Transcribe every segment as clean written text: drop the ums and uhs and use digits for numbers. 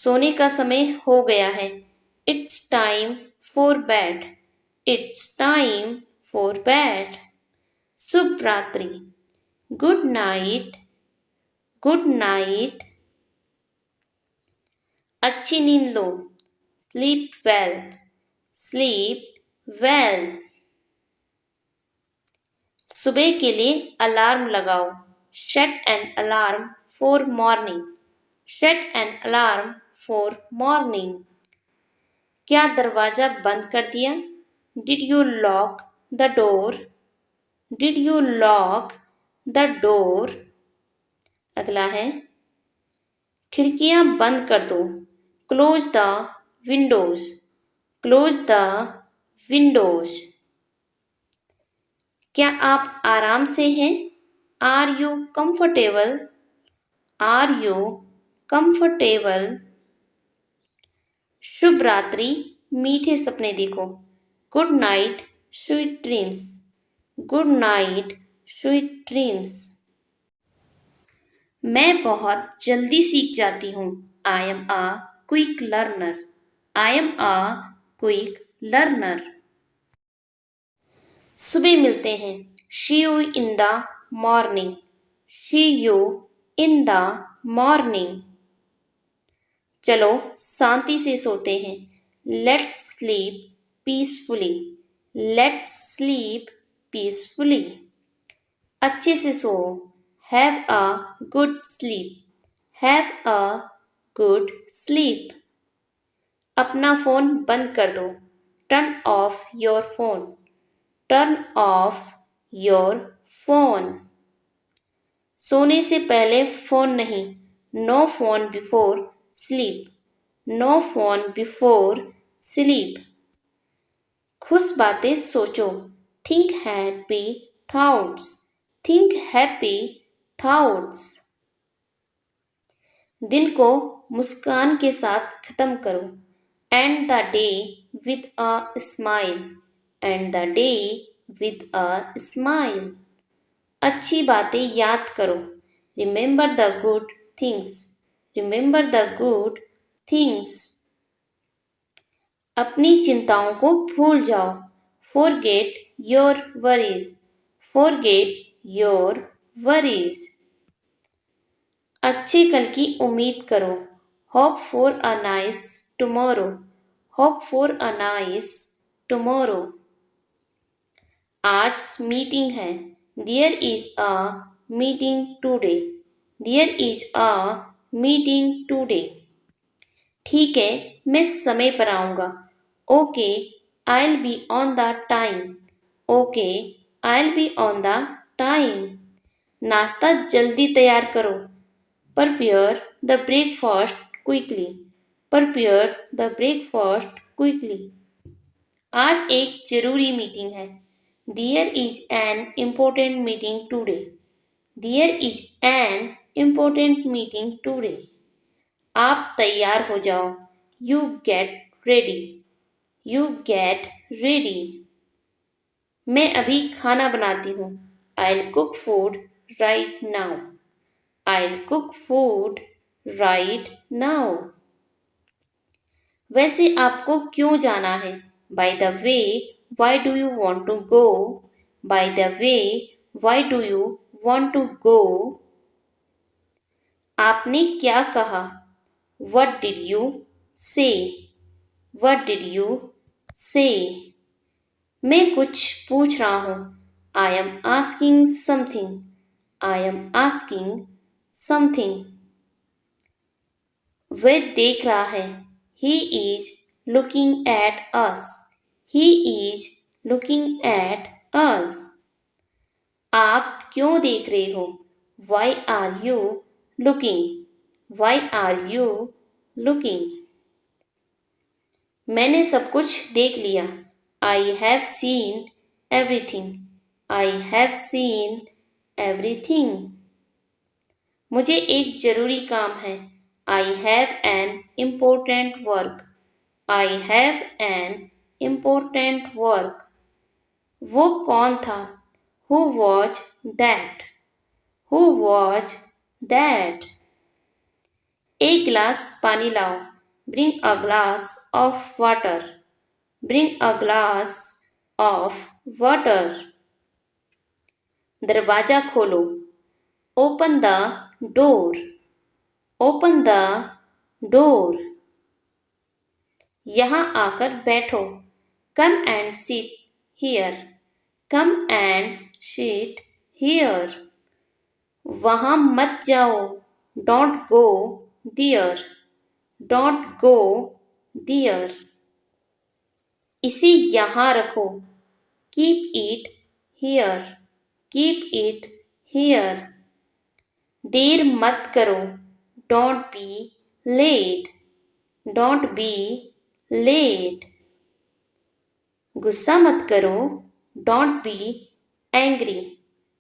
सोने का समय हो गया है। It's time for bed. It's time for bed. शुभ रात्रि। Good night. Good night. अच्छी नींद लो। Sleep well. Sleep well. सुबह के लिए अलार्म लगाओ। Set an alarm for morning. Set an alarm for morning. क्या दरवाजा बंद कर दिया? Did you lock the door? Did you lock the door? अगला है खिड़कियां बंद कर दो। Close the windows. Close the windows. क्या आप आराम से हैं? Are you comfortable? Are you comfortable? शुभ रात्रि। मीठे सपने देखो। Good night sweet dreams. Good night sweet dreams. मैं बहुत जल्दी सीख जाती हूँ। I am a quick learner. I am a quick learner. सुबह मिलते हैं। See you in the morning. See you in the morning. चलो शांति से सोते हैं। Let's sleep peacefully. Let's sleep peacefully. अच्छे से सो। Have a good sleep. Have a good sleep. अपना फोन बंद कर दो। Turn off your phone. Turn off your phone. सोने से पहले फोन नहीं। No phone before sleep. No phone before sleep. खुश बातें सोचो। Think happy thoughts. Think happy thoughts. दिन को मुस्कान के साथ खत्म करो। End the day with a smile. End the day with a smile. अच्छी बातें याद करो। Remember the good things. Remember the good things. अपनी चिंताओं को भूल जाओ। Forget your worries. Forget your worries. अच्छे कल की उम्मीद करो। Hope for a nice tomorrow. Hope for a nice tomorrow. आज मीटिंग है। There is a meeting today. There is a meeting today. ठीक है, मैं समय पर आऊँगा। Okay, I will be on the time. Okay, I will be on the time. नाश्ता जल्दी तैयार करो। Prepare the breakfast quickly. Prepare the breakfast quickly. आज एक जरूरी मीटिंग है। There is an important meeting today. There is an important meeting today. आप तैयार हो जाओ। You get ready. You get ready. मैं अभी खाना बनाती हूँ। I will cook food right now. I will cook food right now. वैसे आपको क्यों जाना है? By the way, why do you want to go? By the way, why do you want to go? आपने क्या कहा? What did you say? What did you say? मैं कुछ पूछ रहा हूँ। I am asking something. I am asking something. वह देख रहा है। He is looking at us. He is looking at us. आप क्यों देख रहे हो? Why are you looking? Why are you looking? मैंने सब कुछ देख लिया। I have seen everything. I have seen everything. मुझे एक जरूरी काम है। I have an important work. I have an important work. वो कौन था? Who was that? Who was that? एक गिलास पानी लाओ। Bring a glass of water. Bring a glass of water. दरवाजा खोलो. Open the door. Open the door. यहाँ आकर बैठो. Come and sit here. Come and sit here. वहाँ मत जाओ. Don't go there. Don't go there. इसे यहाँ रखो. Keep it here. Keep it here. देर मत करो. Don't be late. Don't be late. गुस्सा मत करो. Don't be angry.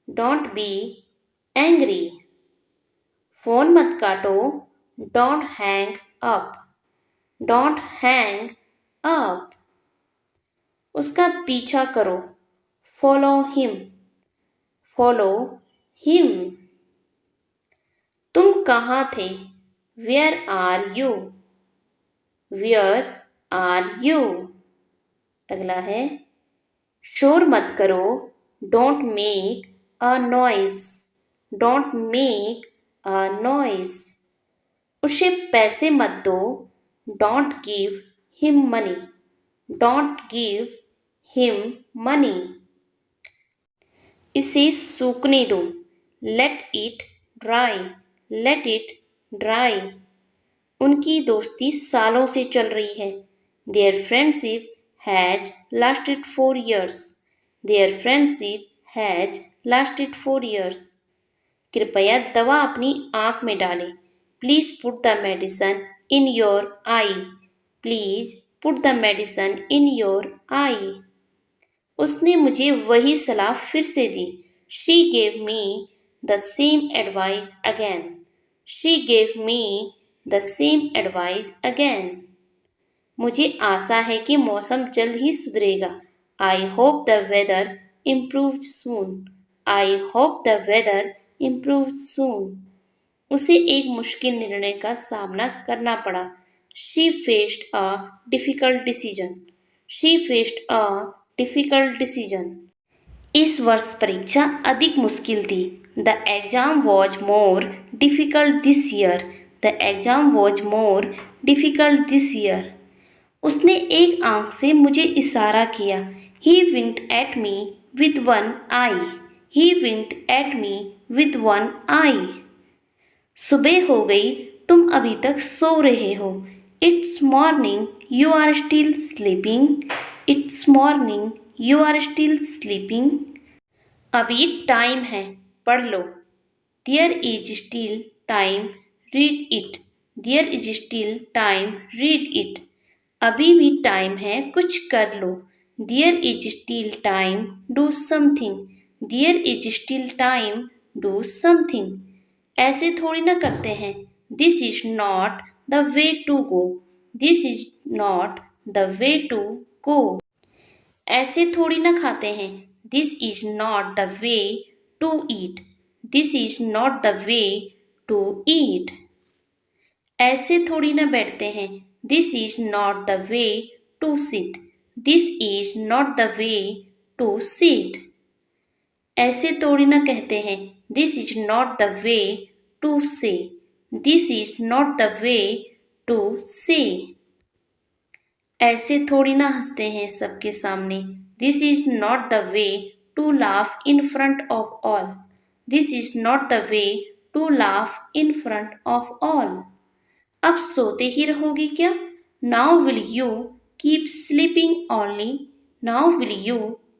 Don't be angry. Phone मत काटो. Don't hang up. Don't hang up. उसका पीछा करो. Follow him. Follow him. तुम कहाँ थे? Where are you? Where are you? अगला है शोर मत करो. Don't make a noise. Don't make a noise. उसे पैसे मत दो. Don't give him money. Don't give him money. इसे सूखने दो. Let it dry. Let it dry. उनकी दोस्ती सालों से चल रही है. Their friendship has lasted 4 years. Their friendship has lasted 4 years. कृपया दवा अपनी आँख में डालें. Please put the medicine in your eye. Please put the medicine in your eye. उसने मुझे वही सलाह फिर से दी. She gave me the same advice again. She gave me the same advice again. मुझे आशा है कि मौसम जल्द ही सुधरेगा. I hope the weather improves soon. I hope the weather improves soon. उसे एक मुश्किल निर्णय का सामना करना पड़ा. She faced a difficult decision. She faced a difficult decision. इस वर्ष परीक्षा अधिक मुश्किल थी. The exam was more difficult this year. The exam was more difficult this year. उसने एक आंख से मुझे इशारा किया. He winked at me with one eye. He winked at me with one eye. सुबह हो गई. तुम अभी तक सो रहे हो. It's morning. You are still sleeping. It's morning. You are still sleeping. अभी टाइम है. पढ़ लो. There is still time. Read it. There is still time. Read it. अभी भी टाइम है. कुछ कर लो. There is still time. Do something. There is still time. Do something. ऐसे थोड़ी ना करते हैं. This is not the way to go. This is not the way to go. ऐसे थोड़ी ना खाते हैं. This is not the way to eat. This is not the way to eat. ऐसे थोड़ी ना बैठते हैं. This is not the way to sit. This is not the way to sit. ऐसे थोड़ी ना कहते हैं. This is not the way to say. This is not the way to say. ऐसे थोड़ी ना हंसते हैं सबके सामने. This is not the way to laugh in front of all. This is not the way to laugh in front of all. अब सोते ही रहोगे क्या? Now will you keep sleeping only? Now will you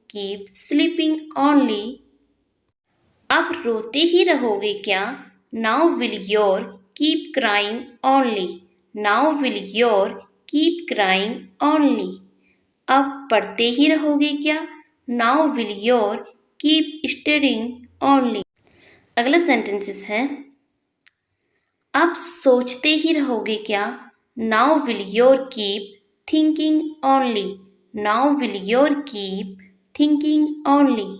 keep sleeping only? अब रोते ही रहोगे क्या? Now will your keep crying only? Now will your keep crying only? अब पढ़ते ही रहोगे क्या? Now will your keep studying only? अगला सेंटेंसेस है. अब सोचते ही रहोगे क्या? Now will your keep thinking only? Now will your keep thinking only?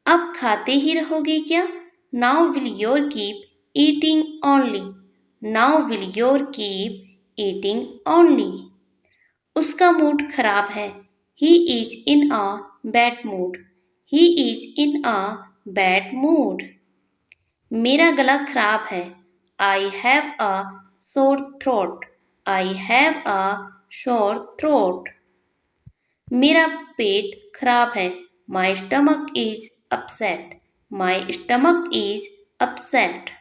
अब खाते ही रहोगे क्या? Now will your keep eating only? Now will your keep eating only. उसका मूड खराब है. He is in a bad mood. He is in a bad mood. मेरा गला खराब है. I have a sore throat. I have a sore throat. मेरा पेट खराब है. My stomach is upset. My stomach is upset.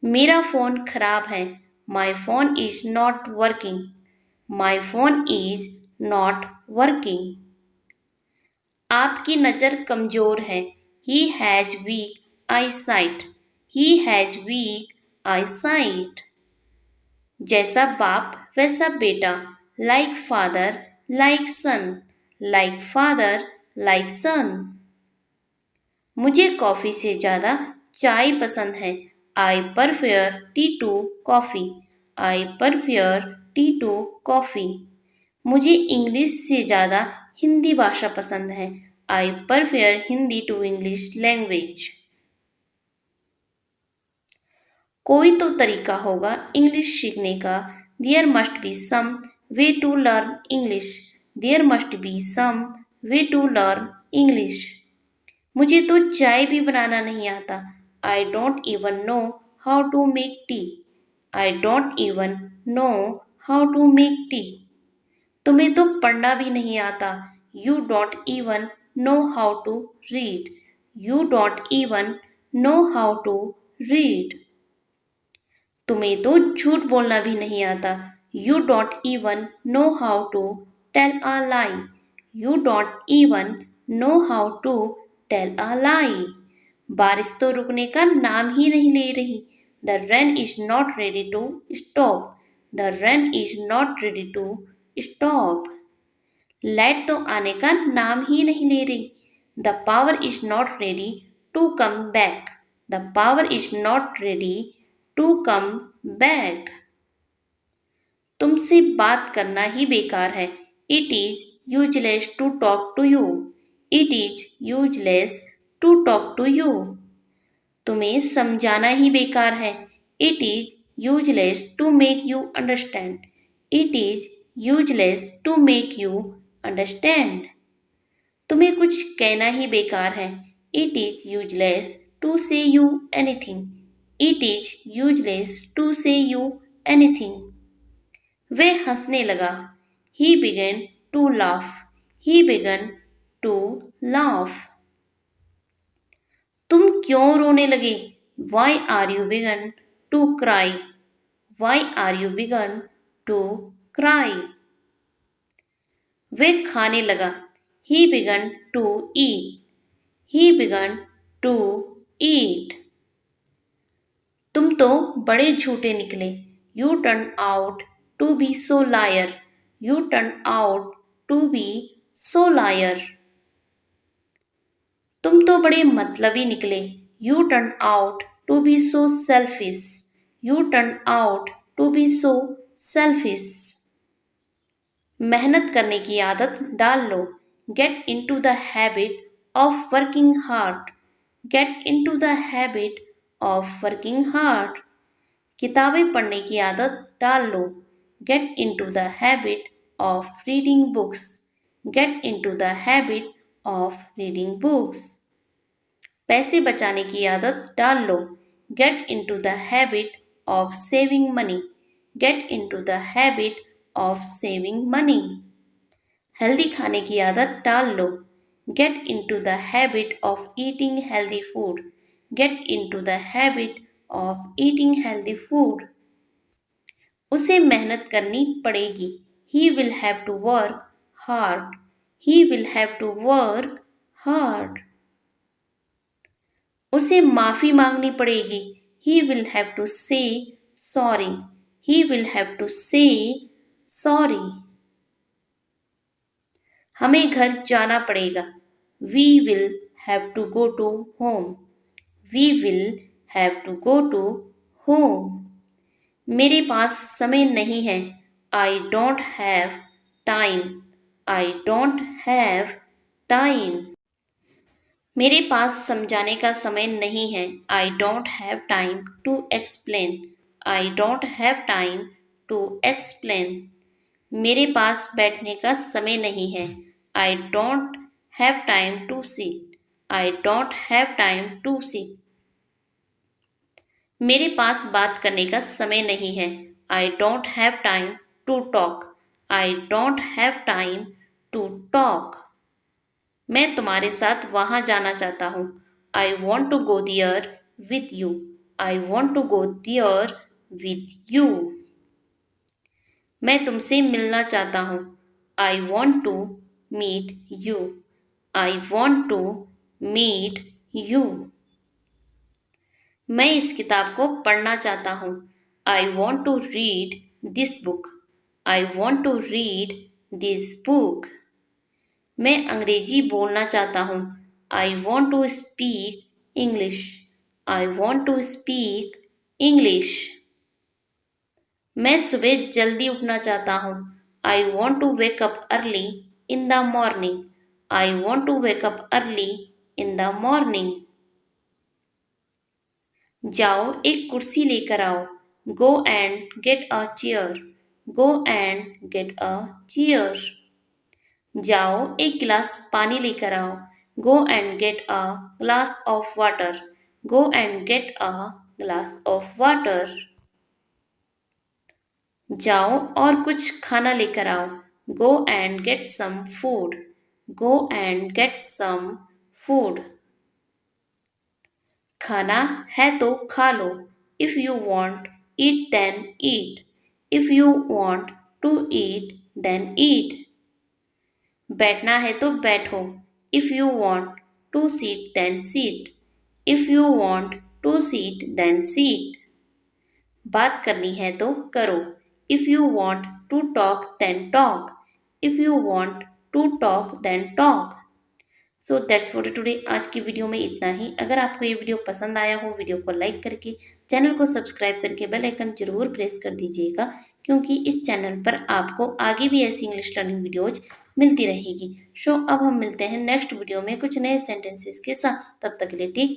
मेरा फ़ोन खराब है. My phone is not working. My phone is not working. आपकी नज़र कमज़ोर है. He has weak eyesight. He has weak eyesight. जैसा बाप वैसा बेटा. Like father, like son. Like father, like son. मुझे कॉफ़ी से ज़्यादा चाय पसंद है. I prefer tea to coffee. I prefer tea to coffee. मुझे इंग्लिश से ज़्यादा हिंदी भाषा पसंद है. I prefer Hindi to English language. कोई तो तरीका होगा इंग्लिश सीखने का. There must be some way to learn English. There must be some way to learn English. मुझे तो चाय भी बनाना नहीं आता. I don't even know how to make tea. I don't even know how to make tea. तुम्हें तो पढ़ना भी नहीं आता. You don't even know how to read. You don't even know how to read. तुम्हें तो झूठ बोलना भी नहीं आता. You don't even know how to tell a lie. You don't even know how to tell a lie. बारिश तो रुकने का नाम ही नहीं ले रही. The rain is not ready to stop. The rain is not ready to stop. Light तो आने का नाम ही नहीं ले रही. The power is not ready to come back. The power is not ready to come back. तुमसे बात करना ही बेकार है. It is useless to talk to you. It is useless to talk to you. तुम्हें समझाना ही बेकार है. It is useless to make you understand. It is useless to make you understand. तुम्हें कुछ कहना ही बेकार है. It is useless to say you anything. It is useless to say you anything. वह हंसने लगा. He began to laugh. He began to laugh. तुम क्यों रोने लगे? Why are you begun to cry? Why are you begun to cry? वह खाने लगा. He began to eat. He began to eat. तुम तो बड़े झूठे निकले. You turned out to be so liar. You turned out to be so liar. तुम तो बड़े मतलबी निकले. You turned out to be so selfish. You turned out to be so selfish. मेहनत करने की आदत डाल लो. Get into the habit of working hard. Get into the habit of working hard. किताबें पढ़ने की आदत डाल लो. Get into the habit of reading books. Get into the habit of reading books. पैसे बचाने की आदत डाल लो. Get into the habit of saving money. Get into the habit of saving money. Healthy खाने की आदत डाल लो. Get into the habit of eating healthy food. Get into the habit of eating healthy food. उसे मेहनत करनी पड़ेगी. He will have to work hard. He will have to work hard. उसे माफी मांगनी पड़ेगी. He will have to say sorry. He will have to say sorry. हमें घर जाना पड़ेगा. We will have to go to home. We will have to go to home. मेरे पास समय नहीं है. I don't have time. I don't have time. मेरे पास समझाने का समय नहीं है. I don't have time to explain. I don't have time to explain. मेरे पास बैठने का समय नहीं है. I don't have time to sit. I don't have time to sit. मेरे पास बात करने का समय नहीं है. I don't have time to talk. I don't have time to talk. मैं तुम्हारे साथ वहां जाना चाहता हूँ. I want to go there with you. I want to go there with you. मैं तुमसे मिलना चाहता हूँ. I want to meet you. I want to meet you. मैं इस किताब को पढ़ना चाहता हूँ. I want to read this book. I want to read this book. मैं अंग्रेजी बोलना चाहता हूँ. I want to speak English. I want to speak English. मैं सुबह जल्दी उठना चाहता हूँ. I want to wake up early in the morning. I want to wake up early in the morning. जाओ एक कुर्सी लेकर आओ. Go and get a chair. Go and get a chair. जाओ एक गिलास पानी लेकर आओ. Go and get a glass of water. Go and get a glass of water. जाओ और कुछ खाना लेकर आओ. Go and get some food. Go and get some food. खाना है तो खा लो. If you want eat then eat. If you want to eat then eat. बैठना है तो बैठो. If you want to sit then sit. If you want to sit then sit. बात करनी है तो करो. If you want to talk then talk. If you want to talk then talk. So that's for today. आज की video में इतना ही. अगर आपको ये वीडियो पसंद आया हो, वीडियो को लाइक करके चैनल को सब्सक्राइब करके बेल आइकन जरूर प्रेस कर दीजिएगा, क्योंकि इस चैनल पर आपको आगे भी ऐसी इंग्लिश लर्निंग वीडियोज मिलती रहेगी. सो अब हम मिलते हैं नेक्स्ट वीडियो में कुछ नए सेंटेंसेस के साथ. तब तक के लिए टेक